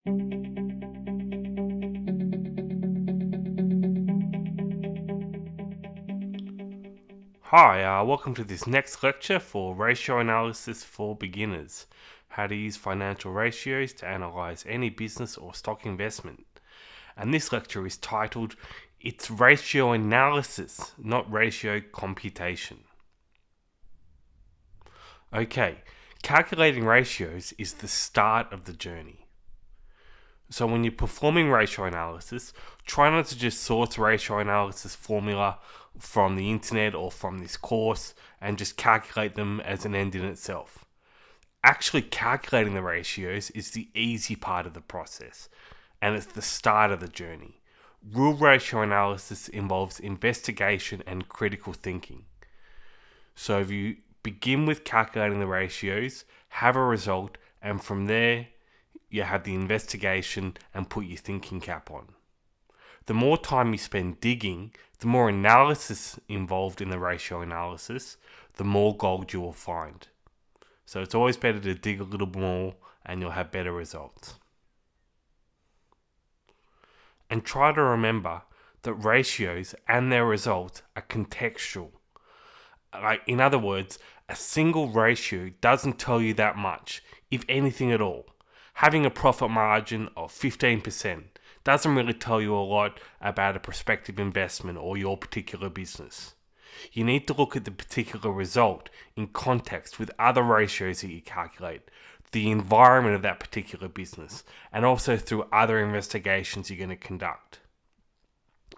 Hi, welcome to this next lecture for Ratio Analysis for Beginners. How to use financial ratios to analyze any business or stock investment. And this lecture is titled, It's Ratio Analysis, not Ratio Computation. Okay, calculating ratios is the start of the journey. So when you're performing ratio analysis, try not to just source ratio analysis formula from the internet or from this course and just calculate them as an end in itself. Actually calculating the ratios is the easy part of the process, and it's the start of the journey. Real ratio analysis involves investigation and critical thinking. So if you begin with calculating the ratios, have a result, and from there you have the investigation and put your thinking cap on. The more time you spend digging, the more analysis involved in the ratio analysis, the more gold you will find. So it's always better to dig a little more and you'll have better results. And try to remember that ratios and their results are contextual. In other words, a single ratio doesn't tell you that much, if anything at all. Having a profit margin of 15% doesn't really tell you a lot about a prospective investment or your particular business. You need to look at the particular result in context with other ratios that you calculate, the environment of that particular business, and also through other investigations you're going to conduct.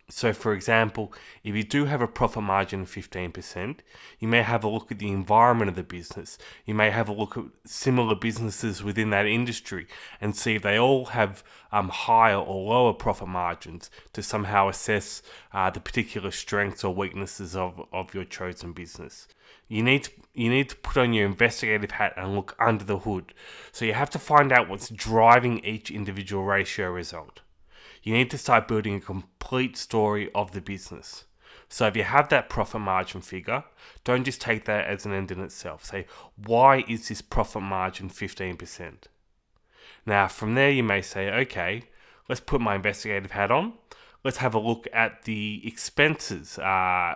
So for example, if you do have a profit margin of 15%, you may have a look at the environment of the business. You may have a look at similar businesses within that industry and see if they all have higher or lower profit margins to somehow assess the particular strengths or weaknesses of your chosen business. You need to put on your investigative hat and look under the hood. So you have to find out what's driving each individual ratio result. You need to start building a complete story of the business. So if you have that profit margin figure, don't just take that as an end in itself. Say, why is this profit margin 15%? Now, from there you may say, okay, let's put my investigative hat on. Let's have a look at the expenses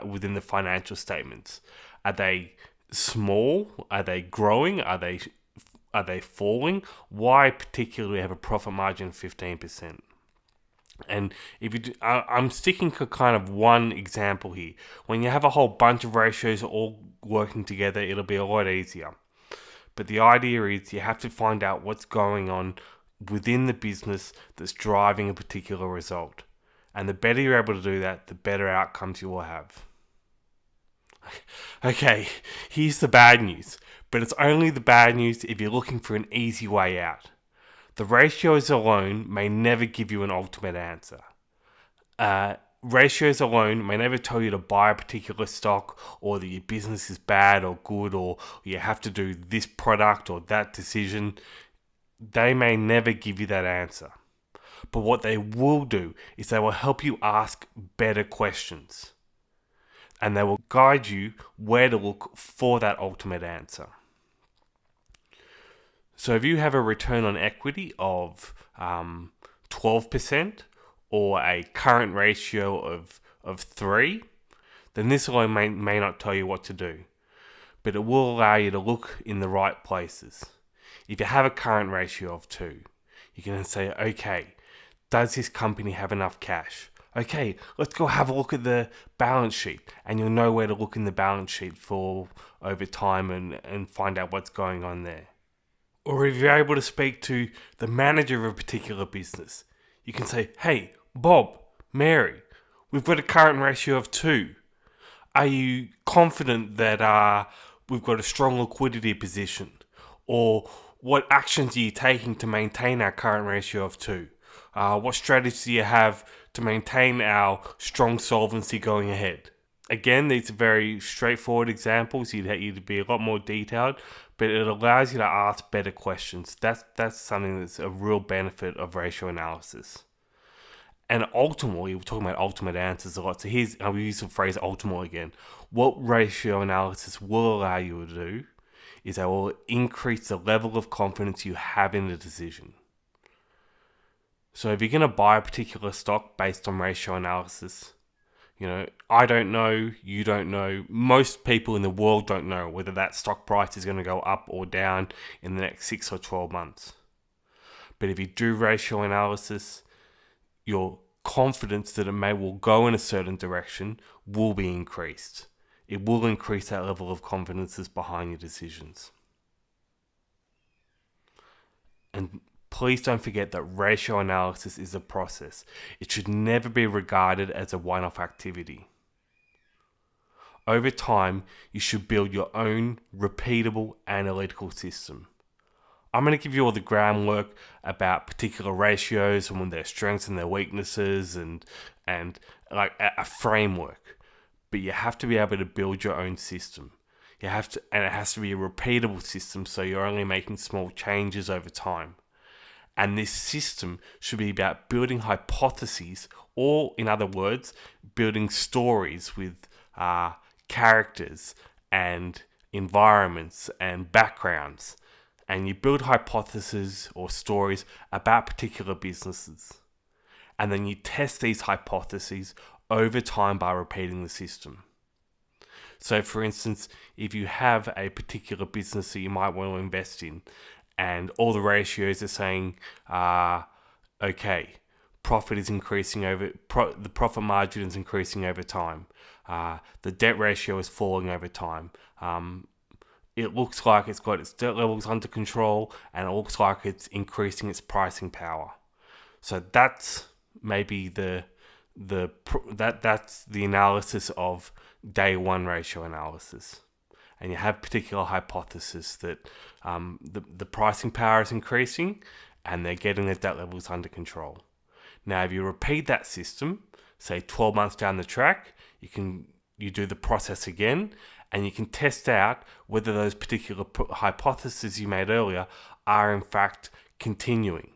within the financial statements. Are they small? Are they growing? Are they falling? Why particularly have a profit margin of 15%? And if you do, I'm sticking to kind of one example here. When you have a whole bunch of ratios all working together, it'll be a lot easier. But the idea is you have to find out what's going on within the business that's driving a particular result. And the better you're able to do that, the better outcomes you will have. Okay, here's the bad news. But it's only the bad news if you're looking for an easy way out. The ratios alone may never give you an ultimate answer. Ratios alone may never tell you to buy a particular stock or that your business is bad or good or you have to do this product or that decision. They may never give you that answer. But what they will do is they will help you ask better questions. And they will guide you where to look for that ultimate answer. So if you have a return on equity of 12% or a current ratio of 3, then this alone may not tell you what to do. But it will allow you to look in the right places. If you have a current ratio of 2, you can say, okay, does this company have enough cash? Okay, let's go have a look at the balance sheet. And you'll know where to look in the balance sheet for over time and find out what's going on there. Or if you're able to speak to the manager of a particular business, you can say, hey, Bob, Mary, we've got a current ratio of 2. Are you confident that we've got a strong liquidity position? Or what actions are you taking to maintain our current ratio of 2? What strategies do you have to maintain our strong solvency going ahead? Again, these are very straightforward examples. You'd be a lot more detailed, but it allows you to ask better questions. That's something that's a real benefit of ratio analysis. And ultimately, we're talking about ultimate answers a lot. So I'll use the phrase ultimately again. What ratio analysis will allow you to do is it will increase the level of confidence you have in the decision. So if you're going to buy a particular stock based on ratio analysis, I don't know, you don't know, most people in the world don't know whether that stock price is going to go up or down in the next 6 or 12 months. But if you do ratio analysis, your confidence that it will go in a certain direction will be increased. It will increase that level of confidence that's behind your decisions. And please don't forget that ratio analysis is a process. It should never be regarded as a one-off activity. Over time, you should build your own repeatable analytical system. I'm going to give you all the groundwork about particular ratios and their strengths and their weaknesses and like a framework. But you have to be able to build your own system. And it has to be a repeatable system, so you're only making small changes over time. And this system should be about building hypotheses, or in other words, building stories with characters and environments and backgrounds. And you build hypotheses or stories about particular businesses. And then you test these hypotheses over time by repeating the system. So for instance, if you have a particular business that you might want to invest in, and all the ratios are saying, okay, profit is increasing the profit margin is increasing over time. The debt ratio is falling over time. It looks like it's got its debt levels under control, and it looks like it's increasing its pricing power. So that's maybe that's the analysis of day one ratio analysis. And you have particular hypothesis that the pricing power is increasing and they're getting their debt levels under control. Now, if you repeat that system, say 12 months down the track, you do the process again, and you can test out whether those particular hypotheses you made earlier are in fact continuing.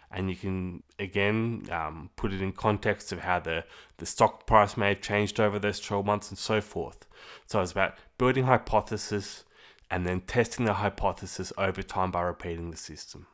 And you can, again, put it in context of how the stock price may have changed over those 12 months and so forth. So it's about building hypothesis and then testing the hypothesis over time by repeating the system.